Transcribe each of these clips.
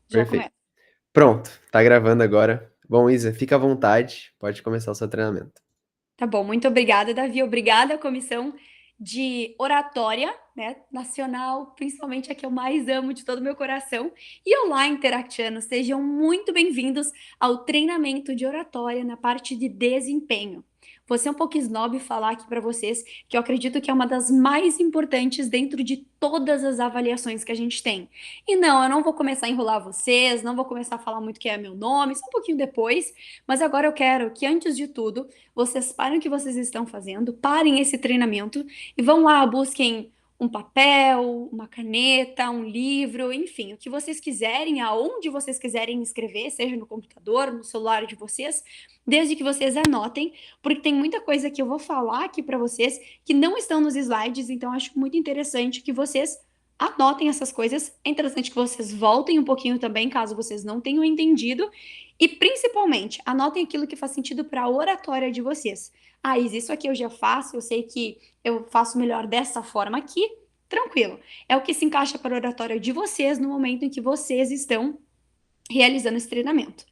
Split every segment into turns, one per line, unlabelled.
Já
Perfeito.
começa.
Pronto, tá gravando agora. Bom, Isa, fica à vontade, pode começar o seu treinamento.
Tá bom, muito obrigada, Davi. Obrigada à comissão de oratória, né, nacional, principalmente a que eu mais amo de todo o meu coração. E olá, interactianos, sejam muito bem-vindos ao treinamento de oratória na parte de desempenho. Vou ser um pouco snob falar aqui para vocês que eu acredito que é uma das mais importantes dentro de todas as avaliações que a gente tem. E não, eu não vou começar a enrolar vocês, não vou começar a falar muito que é meu nome, só um pouquinho depois, mas agora eu quero que, antes de tudo, vocês parem o que vocês estão fazendo, parem esse treinamento e vão lá, busquem um papel, uma caneta, um livro, enfim, o que vocês quiserem, aonde vocês quiserem escrever, seja no computador, no celular de vocês, desde que vocês anotem, porque tem muita coisa que eu vou falar aqui para vocês que não estão nos slides, então acho muito interessante que vocês anotem essas coisas. É interessante que vocês voltem um pouquinho também, caso vocês não tenham entendido, e principalmente, anotem aquilo que faz sentido para a oratória de vocês. Ah, isso aqui eu já faço, eu sei que eu faço melhor dessa forma aqui. Tranquilo. É o que se encaixa para a oratória de vocês no momento em que vocês estão realizando esse treinamento.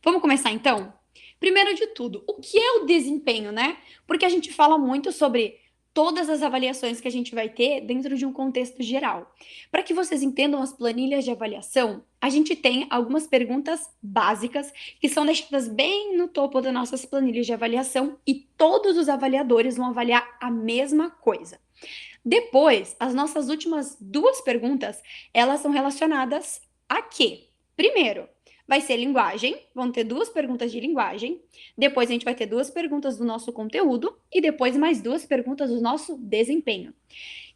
Vamos começar então? Primeiro de tudo, o que é o desempenho, né? Porque a gente fala muito sobre todas as avaliações que a gente vai ter dentro de um contexto geral. Para que vocês entendam as planilhas de avaliação, a gente tem algumas perguntas básicas que são deixadas bem no topo das nossas planilhas de avaliação e todos os avaliadores vão avaliar a mesma coisa. Depois, as nossas últimas duas perguntas, elas são relacionadas a quê? Primeiro, vai ser linguagem, vão ter duas perguntas de linguagem, depois a gente vai ter duas perguntas do nosso conteúdo e depois mais duas perguntas do nosso desempenho.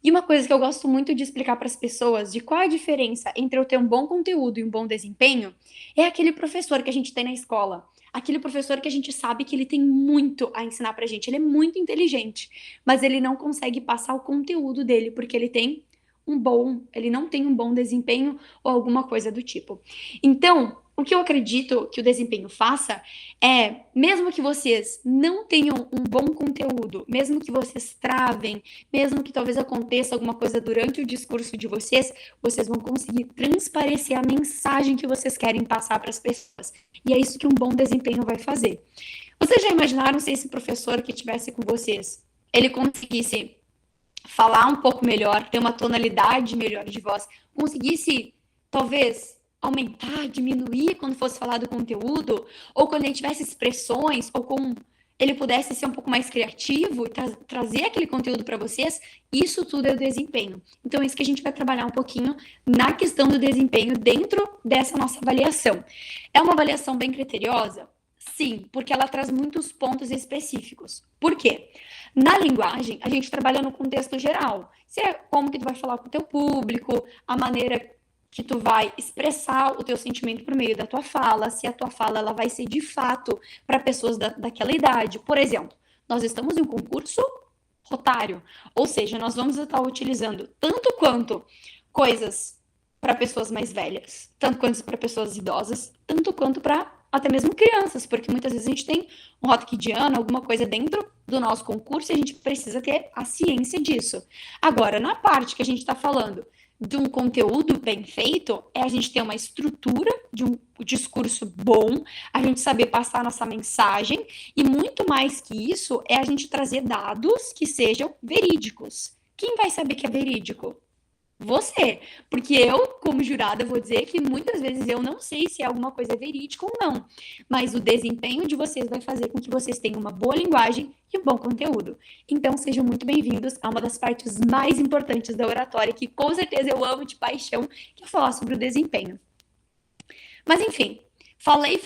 E uma coisa que eu gosto muito de explicar para as pessoas de qual a diferença entre eu ter um bom conteúdo e um bom desempenho é aquele professor que a gente tem na escola. Aquele professor que a gente sabe que ele tem muito a ensinar pra gente, ele é muito inteligente, mas ele não consegue passar o conteúdo dele porque ele não tem um bom desempenho ou alguma coisa do tipo. Então, o que eu acredito que o desempenho faça é, mesmo que vocês não tenham um bom conteúdo, mesmo que vocês travem, mesmo que talvez aconteça alguma coisa durante o discurso de vocês, vocês vão conseguir transparecer a mensagem que vocês querem passar para as pessoas. E é isso que um bom desempenho vai fazer. Vocês já imaginaram se esse professor que estivesse com vocês, ele conseguisse falar um pouco melhor, ter uma tonalidade melhor de voz, conseguisse talvez aumentar, diminuir quando fosse falar do conteúdo, ou quando ele tivesse expressões, ou com ele pudesse ser um pouco mais criativo e trazer aquele conteúdo para vocês, isso tudo é o desempenho. Então, é isso que a gente vai trabalhar um pouquinho na questão do desempenho dentro dessa nossa avaliação. É uma avaliação bem criteriosa? Sim, porque ela traz muitos pontos específicos. Por quê? Na linguagem, a gente trabalha no contexto geral. Se é como que tu vai falar com o teu público, a maneira que tu vai expressar o teu sentimento por meio da tua fala, se a tua fala ela vai ser de fato para pessoas daquela idade. Por exemplo, nós estamos em um concurso rotário, ou seja, nós vamos estar utilizando tanto quanto coisas para pessoas mais velhas, tanto quanto para pessoas idosas, tanto quanto para até mesmo crianças, porque muitas vezes a gente tem um rotoquidiano, alguma coisa dentro do nosso concurso e a gente precisa ter a ciência disso. Agora, na parte que a gente está falando de um conteúdo bem feito, é a gente ter uma estrutura de um discurso bom, a gente saber passar nossa mensagem e muito mais que isso é a gente trazer dados que sejam verídicos. Quem vai saber que é verídico? Você, porque eu, como jurada, vou dizer que muitas vezes eu não sei se alguma coisa é verídica ou não, mas o desempenho de vocês vai fazer com que vocês tenham uma boa linguagem e um bom conteúdo. Então, sejam muito bem-vindos a uma das partes mais importantes da oratória, que com certeza eu amo de paixão, que é falar sobre o desempenho. Mas, enfim, falei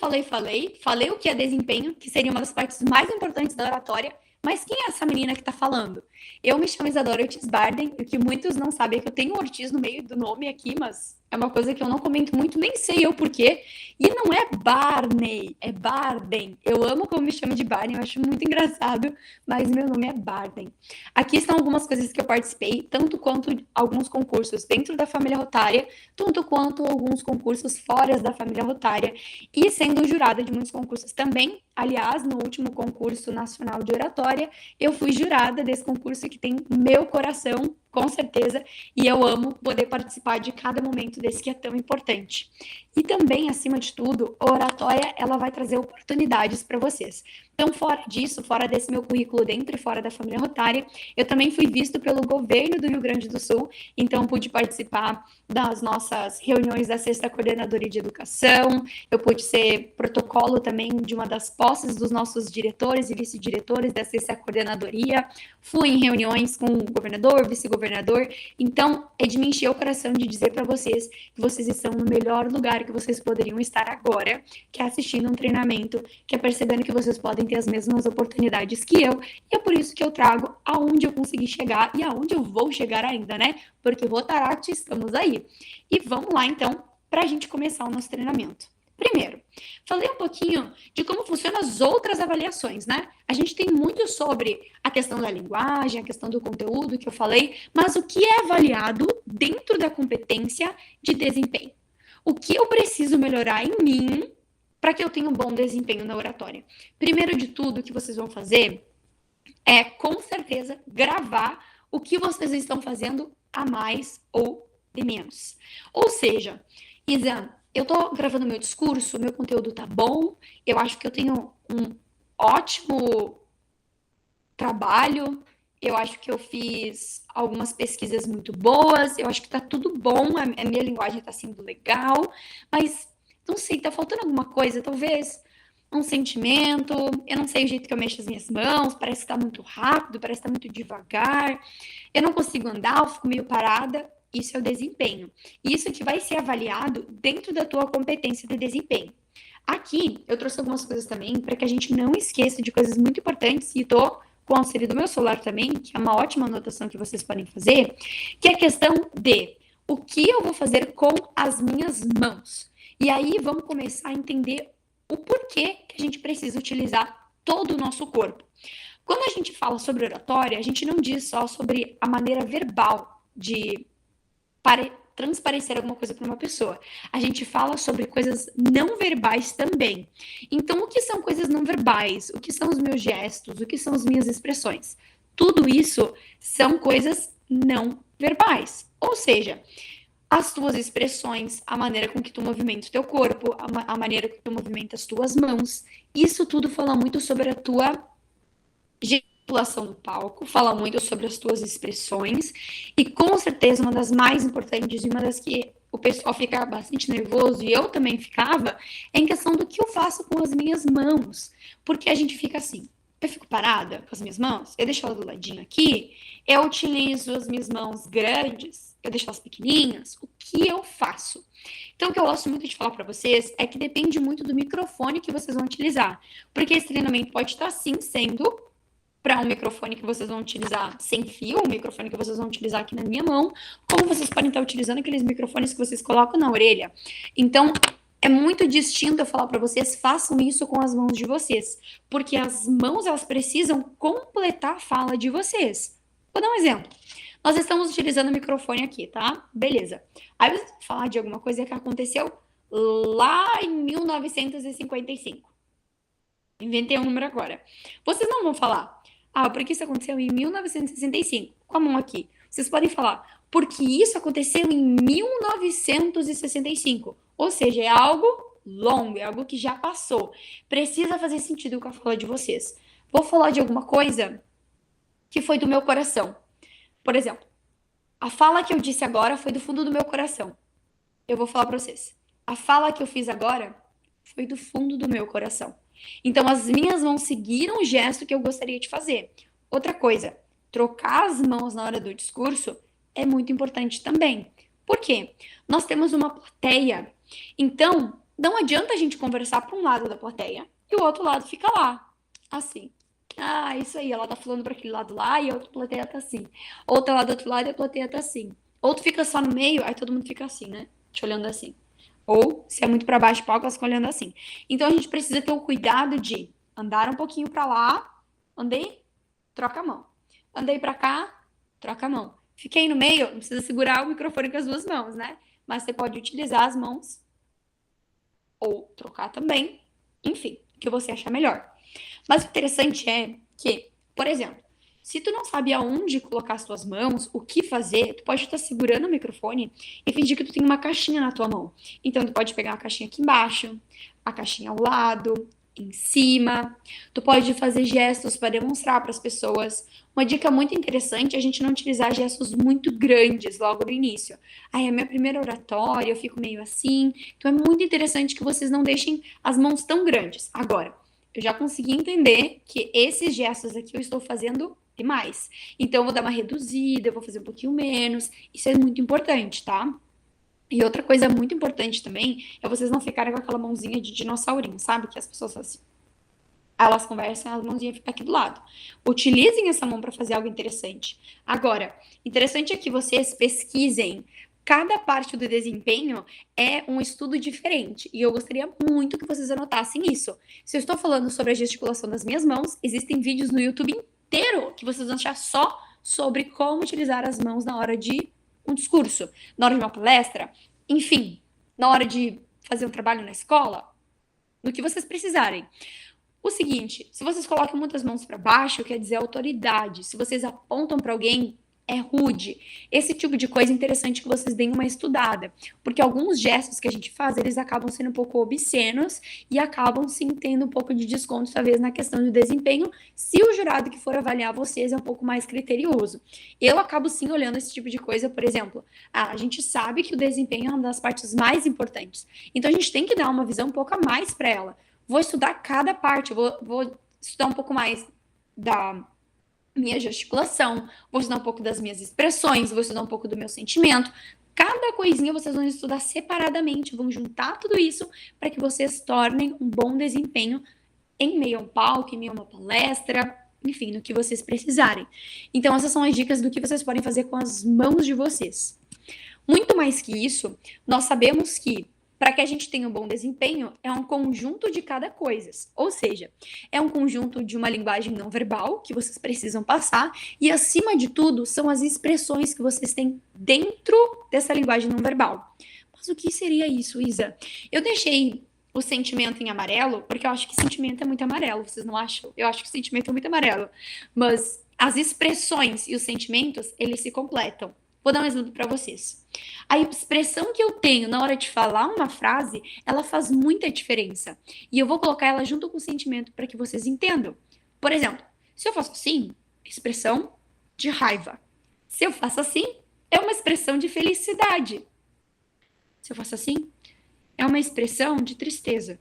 o que é desempenho, que seria uma das partes mais importantes da oratória, mas quem é essa menina que tá falando? Eu me chamo Isadora Ortiz Barden, e o que muitos não sabem é que eu tenho Ortiz no meio do nome aqui, mas é uma coisa que eu não comento muito, nem sei eu porquê. E não é Barney, é Barden. Eu amo como me chama de Barden, eu acho muito engraçado, mas meu nome é Barden. Aqui estão algumas coisas que eu participei, tanto quanto alguns concursos dentro da família Rotária, tanto quanto alguns concursos fora da família Rotária, e sendo jurada de muitos concursos também. Aliás, no último concurso nacional de oratória, eu fui jurada desse concurso que tem meu coração com certeza, e eu amo poder participar de cada momento desse que é tão importante. E também, acima de tudo, a oratória, ela vai trazer oportunidades para vocês. Então, fora disso, fora desse meu currículo dentro e fora da família Rotária, eu também fui visto pelo governo do Rio Grande do Sul, então pude participar das nossas reuniões da Sexta Coordenadoria de Educação, eu pude ser protocolo também de uma das posses dos nossos diretores e vice-diretores da Sexta Coordenadoria, fui em reuniões com o governador, vice-governador, então é de me encher o coração de dizer para vocês que vocês estão no melhor lugar que vocês poderiam estar agora, que é assistindo um treinamento, que é percebendo que vocês podem ter as mesmas oportunidades que eu, e é por isso que eu trago aonde eu consegui chegar e aonde eu vou chegar ainda, né? Porque Rotaract, estamos aí. E vamos lá, então, para a gente começar o nosso treinamento. Primeiro, falei um pouquinho de como funcionam as outras avaliações, né? A gente tem muito sobre a questão da linguagem, a questão do conteúdo que eu falei, mas o que é avaliado dentro da competência de desempenho? O que eu preciso melhorar em mim para que eu tenha um bom desempenho na oratória? Primeiro de tudo, o que vocês vão fazer é, com certeza, gravar o que vocês estão fazendo a mais ou de menos. Ou seja, Isa, eu tô gravando meu discurso, meu conteúdo tá bom, eu acho que eu tenho um ótimo trabalho, eu acho que eu fiz algumas pesquisas muito boas, eu acho que tá tudo bom, a minha linguagem tá sendo legal, mas não sei, tá faltando alguma coisa, talvez um sentimento, eu não sei o jeito que eu mexo as minhas mãos, parece que tá muito rápido, parece que tá muito devagar, eu não consigo andar, eu fico meio parada, isso é o desempenho. Isso que vai ser avaliado dentro da tua competência de desempenho. Aqui, eu trouxe algumas coisas também para que a gente não esqueça de coisas muito importantes e tô com o auxílio do meu celular também, que é uma ótima anotação que vocês podem fazer, que é a questão de o que eu vou fazer com as minhas mãos. E aí vamos começar a entender o porquê que a gente precisa utilizar todo o nosso corpo. Quando a gente fala sobre oratória, a gente não diz só sobre a maneira verbal de transparecer alguma coisa para uma pessoa. A gente fala sobre coisas não verbais também. Então, o que são coisas não verbais? O que são os meus gestos? O que são as minhas expressões? Tudo isso são coisas não verbais. Ou seja, as tuas expressões, a maneira com que tu movimenta o teu corpo, a maneira com que tu movimenta as tuas mãos, isso tudo fala muito sobre a tua gesticulação do palco, fala muito sobre as tuas expressões, e com certeza uma das mais importantes e uma das que o pessoal fica bastante nervoso, e eu também ficava, é em questão do que eu faço com as minhas mãos, porque a gente fica assim, eu fico parada com as minhas mãos, eu deixo ela do ladinho aqui, eu utilizo as minhas mãos grandes, eu deixo elas pequenininhas, o que eu faço? Então, o que eu gosto muito de falar para vocês é que depende muito do microfone que vocês vão utilizar, porque esse treinamento pode estar, sim, sendo para um microfone que vocês vão utilizar sem fio, um microfone que vocês vão utilizar aqui na minha mão, como vocês podem estar utilizando aqueles microfones que vocês colocam na orelha. Então, é muito distinto eu falar para vocês, façam isso com as mãos de vocês, porque as mãos, elas precisam completar a fala de vocês. Vou dar um exemplo. Nós estamos utilizando o microfone aqui, tá? Beleza. Aí você vai falar de alguma coisa que aconteceu lá em 1955. Inventei um número agora. Vocês não vão falar, porque isso aconteceu em 1965, com a mão aqui. Vocês podem falar, porque isso aconteceu em 1965. Ou seja, é algo longo, é algo que já passou. Precisa fazer sentido com a fala de vocês. Vou falar de alguma coisa que foi do meu coração. Por exemplo, a fala que eu disse agora foi do fundo do meu coração. Eu vou falar para vocês. A fala que eu fiz agora foi do fundo do meu coração. Então, as minhas mãos seguiram o gesto que eu gostaria de fazer. Outra coisa, trocar as mãos na hora do discurso é muito importante também. Por quê? Nós temos uma plateia. Então, não adianta a gente conversar para um lado da plateia e o outro lado fica lá, assim. Isso aí, ela tá falando para aquele lado lá e a outra plateia tá assim. Ou tá lá do outro lado e a plateia tá assim. Ou tu fica só no meio, aí todo mundo fica assim, né? Te olhando assim. Ou, se é muito para baixo, palco, elas ficam olhando assim. Então, a gente precisa ter o cuidado de andar um pouquinho para lá, andei, troca a mão. Andei para cá, troca a mão. Fiquei no meio, não precisa segurar o microfone com as duas mãos, né? Mas você pode utilizar as mãos ou trocar também. Enfim, o que você achar melhor. Mas o interessante é que, por exemplo, Se tu não sabe aonde colocar as tuas mãos, o que fazer, tu pode estar segurando o microfone e fingir que tu tem uma caixinha na tua mão. Então, tu pode pegar a caixinha aqui embaixo, a caixinha ao lado, em cima. Tu pode fazer gestos para demonstrar para as pessoas. Uma dica muito interessante é a gente não utilizar gestos muito grandes logo no início. Aí, é minha primeira oratória, eu fico meio assim. Então, é muito interessante que vocês não deixem as mãos tão grandes. Agora, eu já consegui entender que esses gestos aqui eu estou fazendo demais. Então, eu vou dar uma reduzida, eu vou fazer um pouquinho menos. Isso é muito importante, tá? E outra coisa muito importante também é vocês não ficarem com aquela mãozinha de dinossaurinho, sabe? Que as pessoas fazem assim. Elas conversam, a mãozinha fica aqui do lado. Utilizem essa mão para fazer algo interessante. Agora, interessante é que vocês pesquisem. Cada parte do desempenho é um estudo diferente. E eu gostaria muito que vocês anotassem isso. Se eu estou falando sobre a gesticulação das minhas mãos, existem vídeos no YouTube inteiro que vocês vão achar só sobre como utilizar as mãos na hora de um discurso, na hora de uma palestra, enfim, na hora de fazer um trabalho na escola, no que vocês precisarem. O seguinte, se vocês colocam muitas mãos para baixo, quer dizer autoridade. Se vocês apontam para alguém, é rude. Esse tipo de coisa é interessante que vocês deem uma estudada, porque alguns gestos que a gente faz, eles acabam sendo um pouco obscenos e acabam sim tendo um pouco de desconto, talvez, na questão do desempenho, se o jurado que for avaliar vocês é um pouco mais criterioso. Eu acabo sim olhando esse tipo de coisa, por exemplo, a gente sabe que o desempenho é uma das partes mais importantes, então a gente tem que dar uma visão um pouco a mais para ela. Vou estudar cada parte, vou estudar um pouco mais da minha gesticulação, vou estudar um pouco das minhas expressões, vou estudar um pouco do meu sentimento. Cada coisinha vocês vão estudar separadamente, vão juntar tudo isso para que vocês tornem um bom desempenho em meio a um palco, em meio a uma palestra, enfim, no que vocês precisarem. Então, essas são as dicas do que vocês podem fazer com as mãos de vocês. Muito mais que isso, nós sabemos que para que a gente tenha um bom desempenho, é um conjunto de cada coisa. Ou seja, é um conjunto de uma linguagem não verbal que vocês precisam passar, e acima de tudo, são as expressões que vocês têm dentro dessa linguagem não verbal. Mas o que seria isso, Isa? Eu deixei o sentimento em amarelo, porque eu acho que sentimento é muito amarelo, vocês não acham? Eu acho que sentimento é muito amarelo. Mas as expressões e os sentimentos, eles se completam. Vou dar um exemplo para vocês. A expressão que eu tenho na hora de falar uma frase, ela faz muita diferença. E eu vou colocar ela junto com o sentimento para que vocês entendam. Por exemplo, se eu faço assim, expressão de raiva. Se eu faço assim, é uma expressão de felicidade. Se eu faço assim, é uma expressão de tristeza.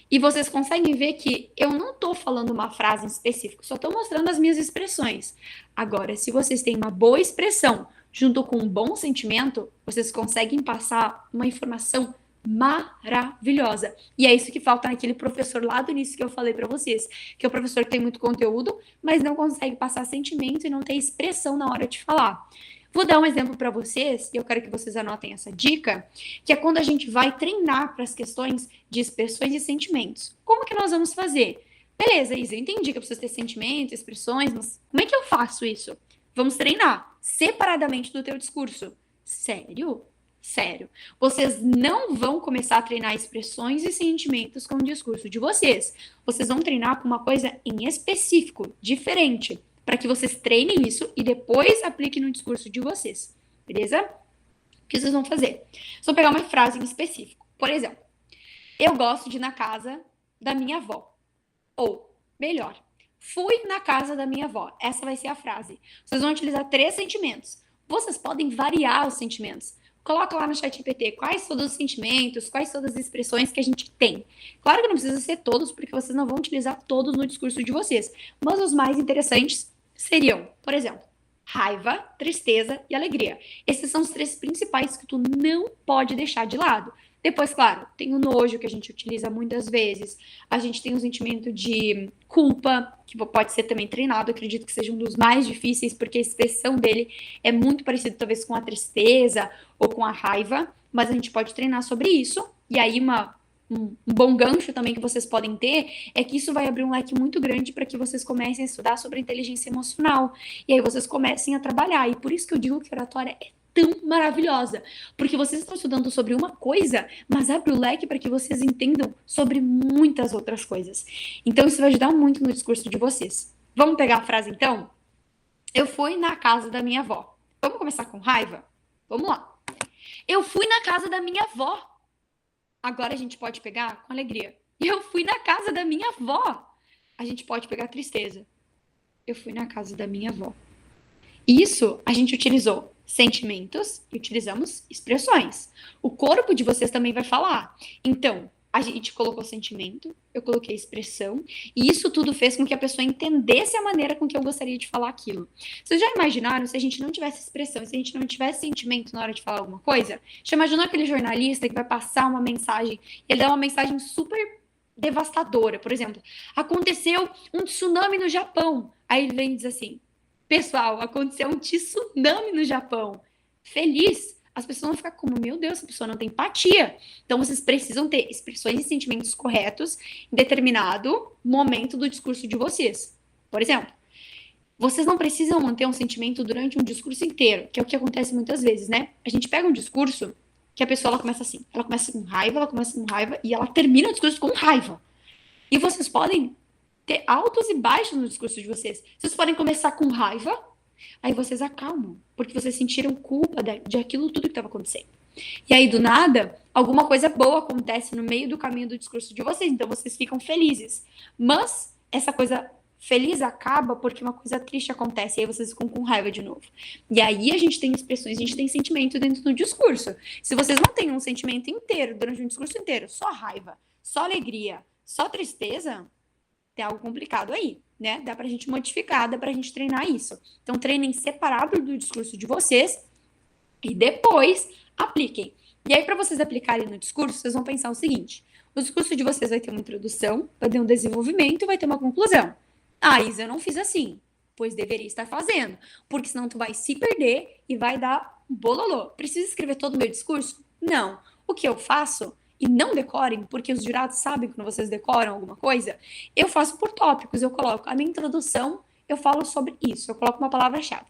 E vocês conseguem ver que eu não estou falando uma frase em específico, só estou mostrando as minhas expressões. Agora, se vocês têm uma boa expressão junto com um bom sentimento, vocês conseguem passar uma informação maravilhosa. E é isso que falta naquele professor lá do início que eu falei para vocês, que é o professor que tem muito conteúdo, mas não consegue passar sentimento e não tem expressão na hora de falar. Vou dar um exemplo para vocês, e eu quero que vocês anotem essa dica, que é quando a gente vai treinar para as questões de expressões e sentimentos. Como que nós vamos fazer? Beleza, Isa, eu entendi que eu preciso ter sentimentos, expressões, mas como é que eu faço isso? Vamos treinar separadamente do teu discurso. Sério? Sério. Vocês não vão começar a treinar expressões e sentimentos com o discurso de vocês. Vocês vão treinar com uma coisa em específico, diferente, para que vocês treinem isso e depois apliquem no discurso de vocês. Beleza? O que vocês vão fazer? Vocês vão pegar uma frase em específico. Por exemplo, eu gosto de ir na casa da minha avó. Ou, melhor, fui na casa da minha avó. Essa vai ser a frase. Vocês vão utilizar 3 sentimentos. Vocês podem variar os sentimentos. Coloca lá no ChatGPT quais todos os sentimentos, quais todas as expressões que a gente tem. Claro que não precisa ser todos, porque vocês não vão utilizar todos no discurso de vocês. Mas os mais interessantes seriam, por exemplo, raiva, tristeza e alegria. Esses são os 3 principais que tu não pode deixar de lado. Depois, claro, tem o nojo que a gente utiliza muitas vezes. A gente tem o sentimento de culpa, que pode ser também treinado. Eu acredito que seja um dos mais difíceis, porque a expressão dele é muito parecida, talvez, com a tristeza ou com a raiva. Mas a gente pode treinar sobre isso. E aí, um bom gancho também que vocês podem ter é que isso vai abrir um leque muito grande para que vocês comecem a estudar sobre a inteligência emocional. E aí vocês comecem a trabalhar. E por isso que eu digo que a oratória é tão maravilhosa, porque vocês estão estudando sobre uma coisa, mas abre o leque para que vocês entendam sobre muitas outras coisas. Então isso vai ajudar muito no discurso de vocês. Vamos pegar a frase então? Eu fui na casa da minha avó. Vamos começar com raiva? Vamos lá. Eu fui na casa da minha avó. Agora a gente pode pegar com alegria. Eu fui na casa da minha avó. A gente pode pegar tristeza. Eu fui na casa da minha avó. Isso a gente utilizou sentimentos e utilizamos expressões. O corpo de vocês também vai falar. Então, a gente colocou sentimento, eu coloquei expressão, e isso tudo fez com que a pessoa entendesse a maneira com que eu gostaria de falar aquilo. Vocês já imaginaram se a gente não tivesse expressão, se a gente não tivesse sentimento na hora de falar alguma coisa? Já imaginou aquele jornalista que vai passar uma mensagem e ele dá uma mensagem super devastadora? Por exemplo, aconteceu um tsunami no Japão. Aí ele vem e diz assim: pessoal, aconteceu um tsunami no Japão. Feliz. As pessoas vão ficar como, meu Deus, essa pessoa não tem empatia. Então, vocês precisam ter expressões e sentimentos corretos em determinado momento do discurso de vocês. Por exemplo, vocês não precisam manter um sentimento durante um discurso inteiro, que é o que acontece muitas vezes, né? A gente pega um discurso que a pessoa ela começa assim, ela começa com raiva e ela termina o discurso com raiva. E vocês podem ter altos e baixos no discurso de vocês. Vocês podem começar com raiva, aí vocês acalmam, porque vocês sentiram culpa de aquilo tudo que estava acontecendo. E aí, do nada, alguma coisa boa acontece no meio do caminho do discurso de vocês, então vocês ficam felizes. Mas essa coisa feliz acaba porque uma coisa triste acontece, e aí vocês ficam com raiva de novo. E aí a gente tem expressões, a gente tem sentimento dentro do discurso. Se vocês não têm um sentimento inteiro, durante um discurso inteiro, só raiva, só alegria, só tristeza, tem algo complicado aí, né? Dá pra gente modificar, dá pra gente treinar isso. Então, treinem separado do discurso de vocês e depois apliquem. E aí, para vocês aplicarem no discurso, vocês vão pensar o seguinte: o discurso de vocês vai ter uma introdução, vai ter um desenvolvimento e vai ter uma conclusão. Ah, Isa, eu não fiz assim. Pois deveria estar fazendo, porque senão tu vai se perder e vai dar um bololô. Preciso escrever todo o meu discurso? Não. O que eu faço, e não decorem, porque os jurados sabem quando vocês decoram alguma coisa, eu faço por tópicos, eu coloco a minha introdução, eu falo sobre isso, eu coloco uma palavra-chave.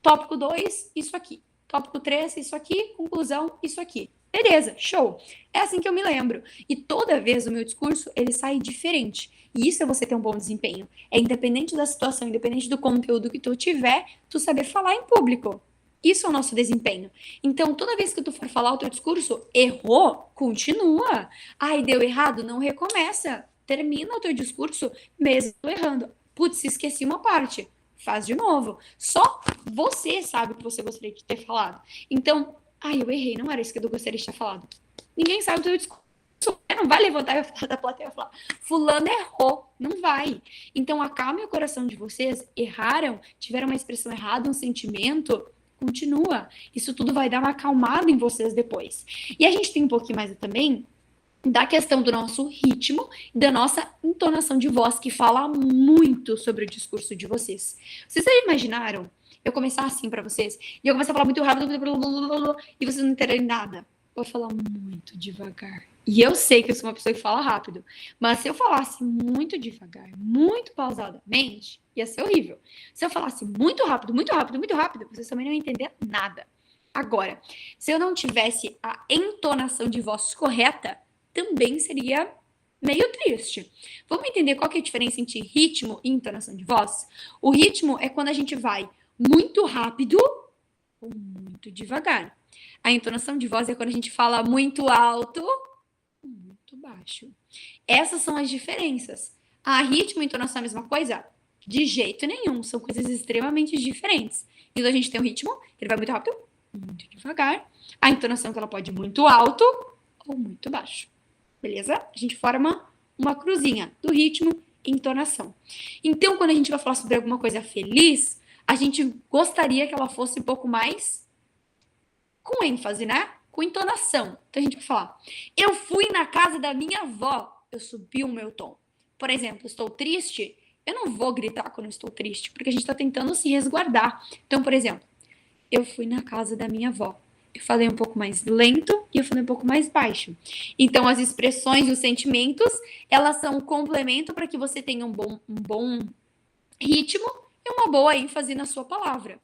Tópico 2, isso aqui. Tópico 3, isso aqui. Conclusão, isso aqui. Beleza, show. É assim que eu me lembro. E toda vez o meu discurso, ele sai diferente. E isso é você ter um bom desempenho. É independente da situação, independente do conteúdo que tu tiver, tu saber falar em público. Isso é o nosso desempenho. Então, toda vez que tu for falar o teu discurso, errou, continua. Ai, deu errado, não recomeça. Termina o teu discurso mesmo errando. Putz, esqueci uma parte. Faz de novo. Só você sabe o que você gostaria de ter falado. Então, ai, eu errei, não era isso que eu gostaria de ter falado. Ninguém sabe o teu discurso. Não vai levantar da plateia e falar, fulano errou. Não vai. Então, acalme o coração de vocês. Erraram, tiveram uma expressão errada, um sentimento. Continua. Isso tudo vai dar uma acalmada em vocês depois. E a gente tem um pouquinho mais também da questão do nosso ritmo, da nossa entonação de voz, que fala muito sobre o discurso de vocês. Vocês já imaginaram eu começar assim para vocês? E eu começar a falar muito rápido, e vocês não entenderem nada? Eu vou falar muito devagar. E eu sei que eu sou uma pessoa que fala rápido, mas se eu falasse muito devagar, muito pausadamente, ia ser horrível. Se eu falasse muito rápido, muito rápido, muito rápido, vocês também não iam entender nada. Agora, se eu não tivesse a entonação de voz correta, também seria meio triste. Vamos entender qual que é a diferença entre ritmo e entonação de voz? O ritmo é quando a gente vai muito rápido ou muito devagar. A entonação de voz é quando a gente fala muito alto ou muito baixo. Essas são as diferenças. A ritmo e entonação é a mesma coisa? De jeito nenhum. São coisas extremamente diferentes. Então a gente tem um ritmo, que ele vai muito rápido, muito devagar. A entonação que ela pode ir muito alto ou muito baixo. Beleza? A gente forma uma cruzinha do ritmo e entonação. Então, quando a gente vai falar sobre alguma coisa feliz, a gente gostaria que ela fosse um pouco mais com ênfase, né? Com entonação. Então, a gente vai falar: eu fui na casa da minha avó. Eu subi o meu tom. Por exemplo, estou triste. Eu não vou gritar quando eu estou triste, porque a gente está tentando se resguardar. Então, por exemplo, eu fui na casa da minha avó. Eu falei um pouco mais lento e eu falei um pouco mais baixo. Então, as expressões e os sentimentos, elas são um complemento para que você tenha um bom ritmo e uma boa ênfase na sua palavra.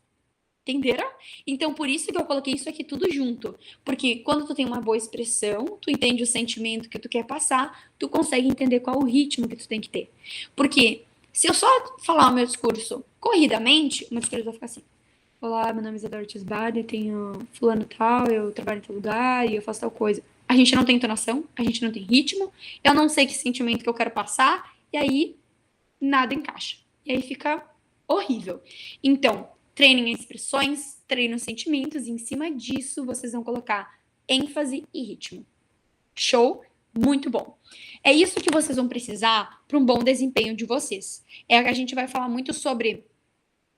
Entenderam? Então, por isso que eu coloquei isso aqui tudo junto. Porque quando tu tem uma boa expressão, tu entende o sentimento que tu quer passar, tu consegue entender qual o ritmo que tu tem que ter. Porque Se eu só falar o meu discurso corridamente, o meu discurso vai ficar assim. Olá, meu nome é Isadora Tisbada, eu tenho fulano tal, eu trabalho em tal lugar e eu faço tal coisa. A gente não tem entonação, a gente não tem ritmo, eu não sei que sentimento que eu quero passar, e aí nada encaixa. E aí fica horrível. Então, treinem expressões, treinem os sentimentos, e em cima disso vocês vão colocar ênfase e ritmo. Show? Muito bom. É isso que vocês vão precisar para um bom desempenho de vocês. É que a gente vai falar muito sobre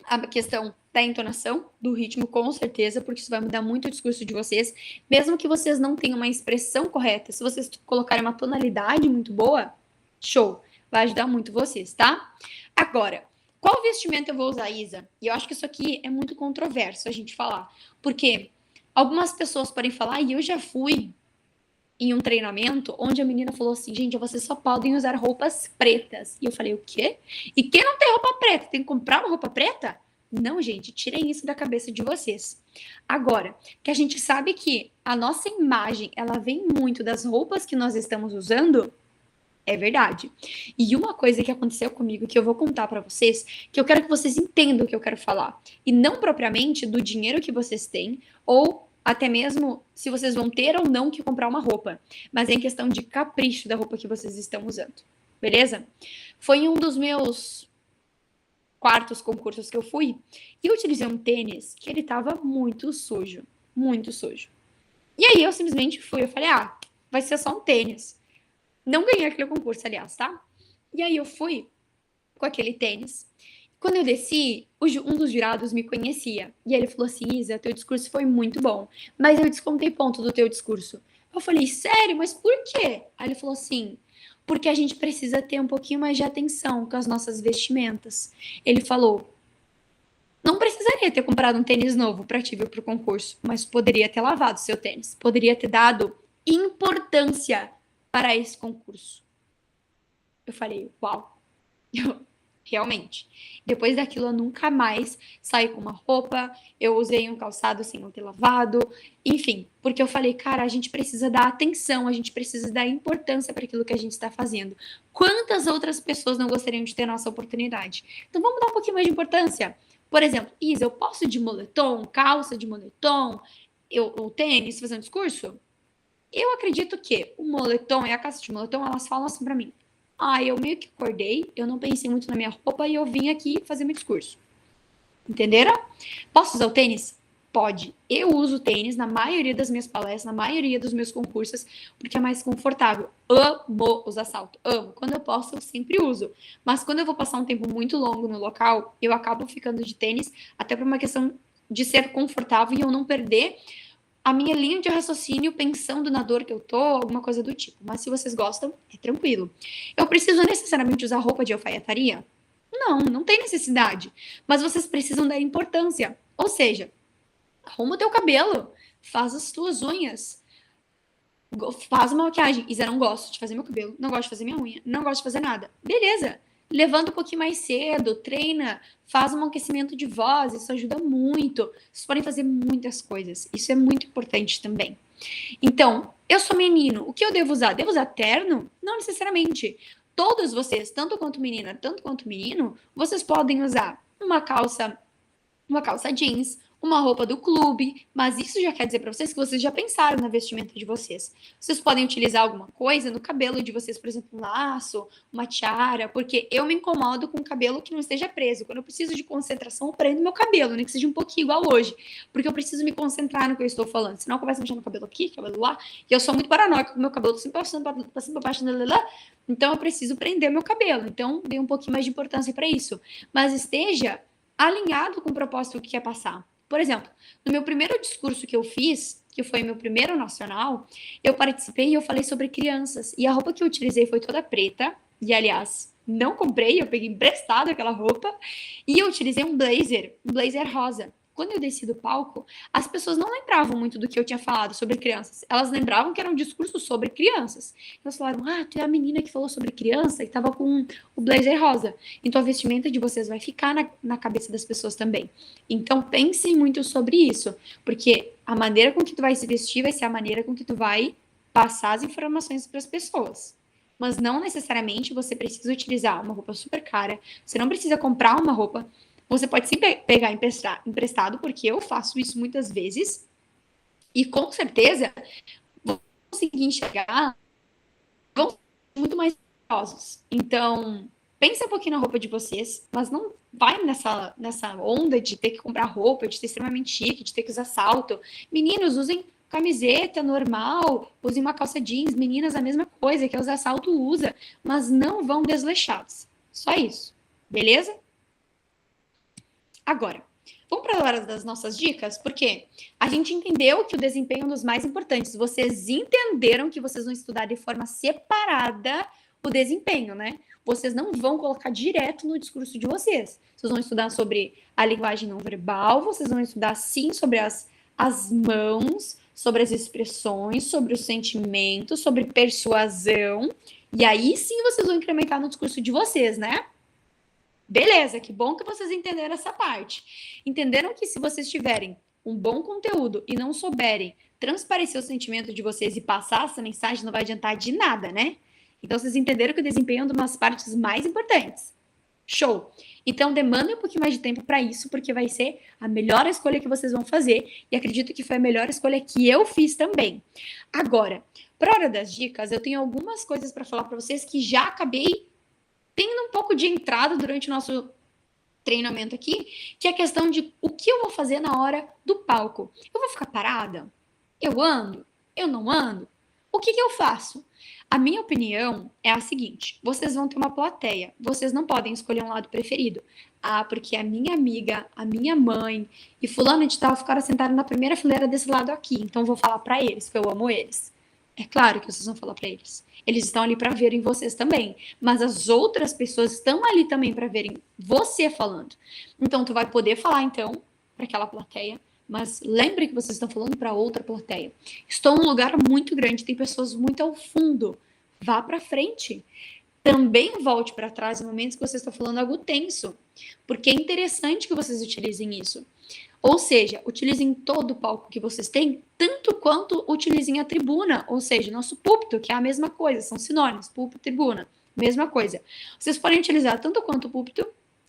a questão da entonação, do ritmo, com certeza, porque isso vai mudar muito o discurso de vocês. Mesmo que vocês não tenham uma expressão correta, se vocês colocarem uma tonalidade muito boa, show, vai ajudar muito vocês, tá? Agora, qual vestimenta eu vou usar, Isa? E eu acho que isso aqui é muito controverso a gente falar, porque algumas pessoas podem falar, e eu já fui em um treinamento onde a menina falou assim, gente, vocês só podem usar roupas pretas. E eu falei, o quê? E quem não tem roupa preta? Tem que comprar uma roupa preta? Não, gente, tirem isso da cabeça de vocês. Agora, que a gente sabe que a nossa imagem, ela vem muito das roupas que nós estamos usando, é verdade. E uma coisa que aconteceu comigo, que eu vou contar para vocês, que eu quero que vocês entendam o que eu quero falar. E não propriamente do dinheiro que vocês têm, ou até mesmo se vocês vão ter ou não que comprar uma roupa, mas é em questão de capricho da roupa que vocês estão usando. Beleza? Foi em um dos meus quartos concursos que eu fui, e eu utilizei um tênis que ele tava muito sujo. Muito sujo. E aí eu simplesmente fui, eu falei, ah, vai ser só um tênis. Não ganhei aquele concurso, aliás, tá? E aí eu fui com aquele tênis. Quando eu desci, um dos jurados me conhecia. E ele falou assim, Isa, teu discurso foi muito bom, mas eu descontei ponto do teu discurso. Eu falei, sério? Mas por quê? Aí ele falou assim, porque a gente precisa ter um pouquinho mais de atenção com as nossas vestimentas. Ele falou, não precisaria ter comprado um tênis novo para te vir para o concurso, mas poderia ter lavado seu tênis, poderia ter dado importância para esse concurso. Eu falei, uau, realmente. Depois daquilo, eu nunca mais saí com uma roupa, eu usei um calçado sem não ter lavado, enfim, porque eu falei, cara, a gente precisa dar atenção, a gente precisa dar importância para aquilo que a gente está fazendo. Quantas outras pessoas não gostariam de ter nossa oportunidade? Então vamos dar um pouquinho mais de importância. Por exemplo, Isa, eu posso ir de moletom, calça de moletom, o tênis, fazer um discurso? Eu acredito que o moletom e a calça de moletom, elas falam assim para mim. Ah, eu meio que acordei, eu não pensei muito na minha roupa e eu vim aqui fazer meu discurso. Entenderam? Posso usar o tênis? Pode. Eu uso tênis na maioria das minhas palestras, na maioria dos meus concursos, porque é mais confortável. Amo usar salto, amo. Quando eu posso, eu sempre uso. Mas quando eu vou passar um tempo muito longo no local, eu acabo ficando de tênis, até por uma questão de ser confortável e eu não perder a minha linha de raciocínio pensando na dor que eu tô, alguma coisa do tipo. Mas se vocês gostam, é tranquilo. Eu preciso necessariamente usar roupa de alfaiataria? Não, não tem necessidade. Mas vocês precisam dar importância. Ou seja, arruma o teu cabelo, faz as tuas unhas, faz uma maquiagem. Isa, não gosto de fazer meu cabelo, não gosto de fazer minha unha, não gosto de fazer nada. Beleza. Levanta um pouquinho mais cedo, treina, faz um aquecimento de voz, isso ajuda muito. Vocês podem fazer muitas coisas, isso é muito importante também. Então, eu sou menino, o que eu devo usar? Devo usar terno? Não necessariamente. Todos vocês, tanto quanto menina, tanto quanto menino, vocês podem usar uma calça jeans, uma roupa do clube, mas isso já quer dizer para vocês que vocês já pensaram na vestimenta de vocês. Vocês podem utilizar alguma coisa no cabelo de vocês, por exemplo, um laço, uma tiara, porque eu me incomodo com o cabelo que não esteja preso. Quando eu preciso de concentração, eu prendo meu cabelo, nem que seja um pouquinho igual hoje, porque eu preciso me concentrar no que eu estou falando. Senão eu começo a mexer no cabelo aqui, cabelo lá, e eu sou muito paranoica com o meu cabelo, tô sempre passando para cima, para baixo, então eu preciso prender meu cabelo. Então, dê um pouquinho mais de importância para isso. Mas esteja alinhado com o propósito que quer passar. Por exemplo, no meu primeiro discurso que eu fiz, que foi meu primeiro nacional, eu participei e eu falei sobre crianças. E a roupa que eu utilizei foi toda preta. E, aliás, não comprei, eu peguei emprestado aquela roupa. E eu utilizei um blazer rosa. Quando eu desci do palco, as pessoas não lembravam muito do que eu tinha falado sobre crianças. Elas lembravam que era um discurso sobre crianças. Elas falaram, ah, tu é a menina que falou sobre criança e tava com o blazer rosa. Então a vestimenta de vocês vai ficar na cabeça das pessoas também. Então pensem muito sobre isso, porque a maneira com que tu vai se vestir vai ser a maneira com que tu vai passar as informações para as pessoas. mas não necessariamente você precisa utilizar uma roupa super cara, você não precisa comprar uma roupa, você pode sim pegar emprestado, porque eu faço isso muitas vezes, e com certeza vão conseguir enxergar, vão ser muito mais valiosos. Então, pensa um pouquinho na roupa de vocês, mas não vai nessa onda de ter que comprar roupa, de ser extremamente chique, de ter que usar salto. Meninos, usem camiseta normal, usem uma calça jeans. Meninas, a mesma coisa, quer usar salto, usa, mas não vão desleixados. Só isso. Beleza? Agora, vamos para a hora das nossas dicas, porque a gente entendeu que o desempenho é um dos mais importantes. Vocês entenderam que vocês vão estudar de forma separada o desempenho, né? Vocês não vão colocar direto no discurso de vocês. Vocês vão estudar sobre a linguagem não verbal, vocês vão estudar sim sobre as mãos, sobre as expressões, sobre os sentimentos, sobre persuasão. E aí sim vocês vão incrementar no discurso de vocês, né? Beleza, que bom que vocês entenderam essa parte. Entenderam que se vocês tiverem um bom conteúdo e não souberem transparecer o sentimento de vocês e passar essa mensagem, não vai adiantar de nada, né? Então, vocês entenderam que o desempenho é uma das partes mais importantes. Show! Então, demandem um pouquinho mais de tempo para isso, porque vai ser a melhor escolha que vocês vão fazer. E acredito que foi a melhor escolha que eu fiz também. Agora, para a hora das dicas, eu tenho algumas coisas para falar para vocês que já acabei tendo um pouco de entrada durante o nosso treinamento aqui, que é a questão de o que eu vou fazer na hora do palco. Eu vou ficar parada? Eu ando? Eu não ando? O que eu faço? A minha opinião é a seguinte: vocês vão ter uma plateia, vocês não podem escolher um lado preferido. Ah, porque a minha amiga, a minha mãe e fulano de tal ficaram sentados na primeira fileira desse lado aqui, então eu vou falar para eles que eu amo eles. É claro que vocês vão falar para eles. Eles estão ali para verem vocês também, mas as outras pessoas estão ali também para verem você falando. Então tu vai poder falar então para aquela plateia, mas lembre que vocês estão falando para outra plateia. Estou num lugar muito grande, tem pessoas muito ao fundo. Vá para frente. Também volte para trás em momentos que vocês estão falando algo tenso, porque é interessante que vocês utilizem isso. Ou seja, utilizem todo o palco que vocês têm, tanto quanto utilizem a tribuna, ou seja, nosso púlpito, que é a mesma coisa, são sinônimos, púlpito e tribuna, mesma coisa. Vocês podem utilizar tanto quanto o púlpito,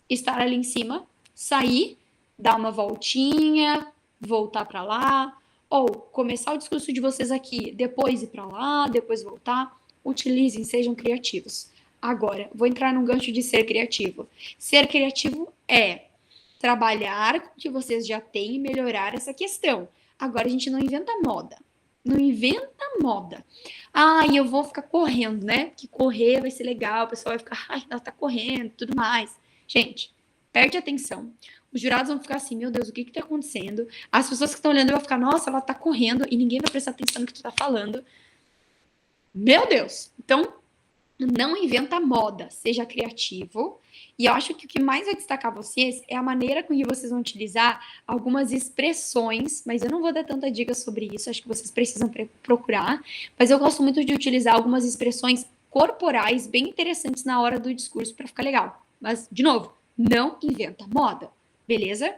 estar ali em cima, sair, dar uma voltinha, voltar para lá, ou começar o discurso de vocês aqui, depois ir para lá, depois voltar. Utilizem, sejam criativos. Agora, vou entrar num gancho de ser criativo. Ser criativo é trabalhar com o que vocês já têm e melhorar essa questão. Agora a gente não inventa moda. Não inventa moda. Ah, e eu vou ficar correndo, né? Que correr vai ser legal, o pessoal vai ficar, ai, ela tá correndo, tudo mais. Gente, perde atenção. Os jurados vão ficar assim, meu Deus, o que que tá acontecendo? As pessoas que estão olhando vão ficar, nossa, ela tá correndo, e ninguém vai prestar atenção no que tu tá falando. Meu Deus! Então, não inventa moda, seja criativo. E eu acho que o que mais vai destacar vocês é a maneira com que vocês vão utilizar algumas expressões, mas eu não vou dar tanta dica sobre isso, acho que vocês precisam procurar. Mas eu gosto muito de utilizar algumas expressões corporais bem interessantes na hora do discurso para ficar legal. Mas, de novo, não inventa moda, beleza?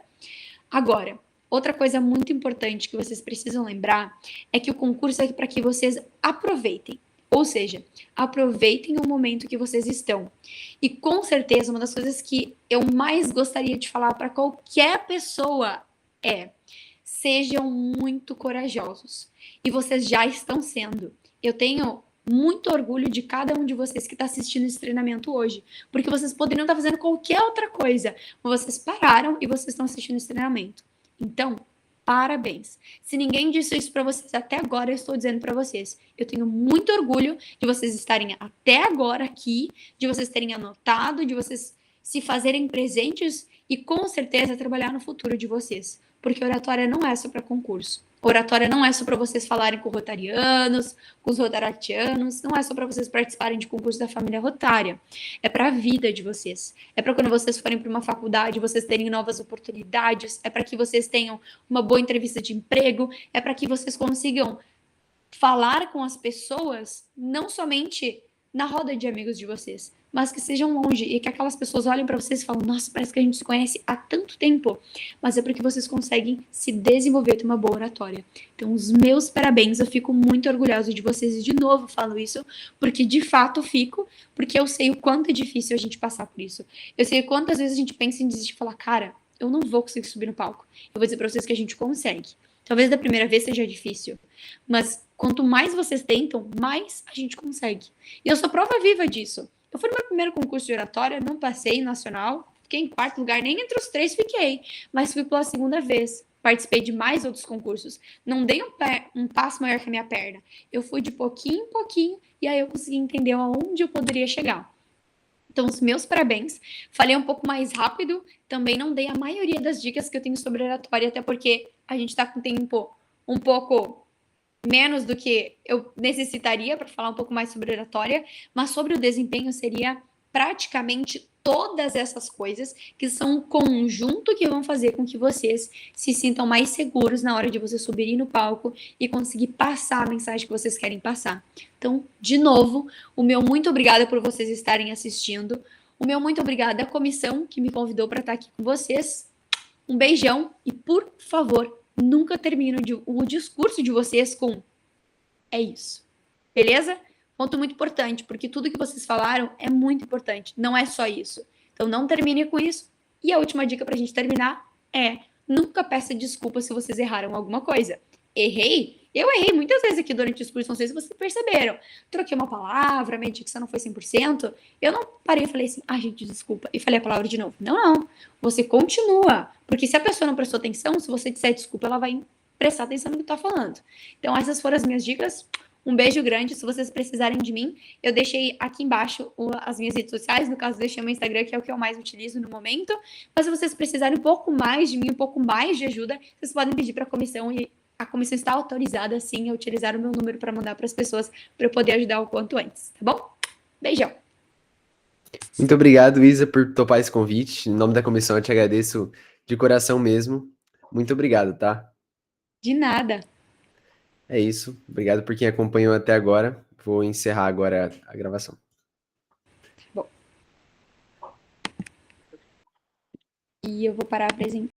Agora, outra coisa muito importante que vocês precisam lembrar é que o concurso é para que vocês aproveitem. Ou seja, aproveitem o momento que vocês estão. E com certeza, uma das coisas que eu mais gostaria de falar para qualquer pessoa é: sejam muito corajosos. E vocês já estão sendo. Eu tenho muito orgulho de cada um de vocês que está assistindo esse treinamento hoje, porque vocês poderiam estar fazendo qualquer outra coisa, mas vocês pararam e vocês estão assistindo esse treinamento. Então, parabéns. Se ninguém disse isso para vocês até agora, eu estou dizendo para vocês. Eu tenho muito orgulho de vocês estarem até agora aqui, de vocês terem anotado, de vocês se fazerem presentes e com certeza trabalhar no futuro de vocês. Porque oratória não é só para concurso. Oratória não é só para vocês falarem com rotarianos, com os rotaratianos, não é só para vocês participarem de concurso da família rotária. É para a vida de vocês. É para quando vocês forem para uma faculdade, vocês terem novas oportunidades, é para que vocês tenham uma boa entrevista de emprego, é para que vocês consigam falar com as pessoas, não somente na roda de amigos de vocês, mas que sejam longe e que aquelas pessoas olhem para vocês e falam: nossa, parece que a gente se conhece há tanto tempo, mas é porque vocês conseguem se desenvolver, ter uma boa oratória. Então, os meus parabéns, eu fico muito orgulhosa de vocês e de novo falo isso, porque de fato fico, porque eu sei o quanto é difícil a gente passar por isso. Eu sei quantas vezes a gente pensa em desistir e falar: cara, eu não vou conseguir subir no palco. Eu vou dizer para vocês que a gente consegue. Talvez da primeira vez seja difícil, mas quanto mais vocês tentam, mais a gente consegue. E eu sou prova viva disso. Eu fui no meu primeiro concurso de oratória, não passei nacional, fiquei em quarto lugar, nem entre os três fiquei, mas fui pela segunda vez. Participei de mais outros concursos. Não dei um passo maior que a minha perna. Eu fui de pouquinho em pouquinho e aí eu consegui entender aonde eu poderia chegar. Então, os meus parabéns. Falei um pouco mais rápido, também não dei a maioria das dicas que eu tenho sobre oratória, até porque a gente está com tempo um pouco menos do que eu necessitaria para falar um pouco mais sobre oratória, mas sobre o desempenho seria praticamente todas essas coisas que são um conjunto que vão fazer com que vocês se sintam mais seguros na hora de vocês subirem no palco e conseguir passar a mensagem que vocês querem passar. Então, de novo, o meu muito obrigada por vocês estarem assistindo. O meu muito obrigada à comissão que me convidou para estar aqui com vocês. Um beijão e, por favor, nunca termino o discurso de vocês com é isso. Beleza? Ponto muito importante, porque tudo que vocês falaram é muito importante. Não é só isso. Então não termine com isso. E a última dica para a gente terminar é: nunca peça desculpa se vocês erraram alguma coisa. Errei? Eu errei muitas vezes aqui durante o discurso, não sei se vocês perceberam. Troquei uma palavra, minha dicção não foi 100%. Eu não parei e falei assim: ah, gente, desculpa. E falei a palavra de novo. Não, não. Você continua. Porque se a pessoa não prestou atenção, se você disser desculpa, ela vai prestar atenção no que está falando. Então, essas foram as minhas dicas. Um beijo grande. Se vocês precisarem de mim, eu deixei aqui embaixo as minhas redes sociais. No caso, deixei meu Instagram, que é o que eu mais utilizo no momento. Mas se vocês precisarem um pouco mais de mim, um pouco mais de ajuda, vocês podem pedir para a comissão e a comissão está autorizada, sim, a utilizar o meu número para mandar para as pessoas para eu poder ajudar o quanto antes, tá bom? Beijão.
Muito obrigado, Isa, por topar esse convite. Em nome da comissão, eu te agradeço de coração mesmo. Muito obrigado, tá?
De nada.
É isso. Obrigado por quem acompanhou até agora. Vou encerrar agora a gravação.
Bom. E eu vou parar a apresentação.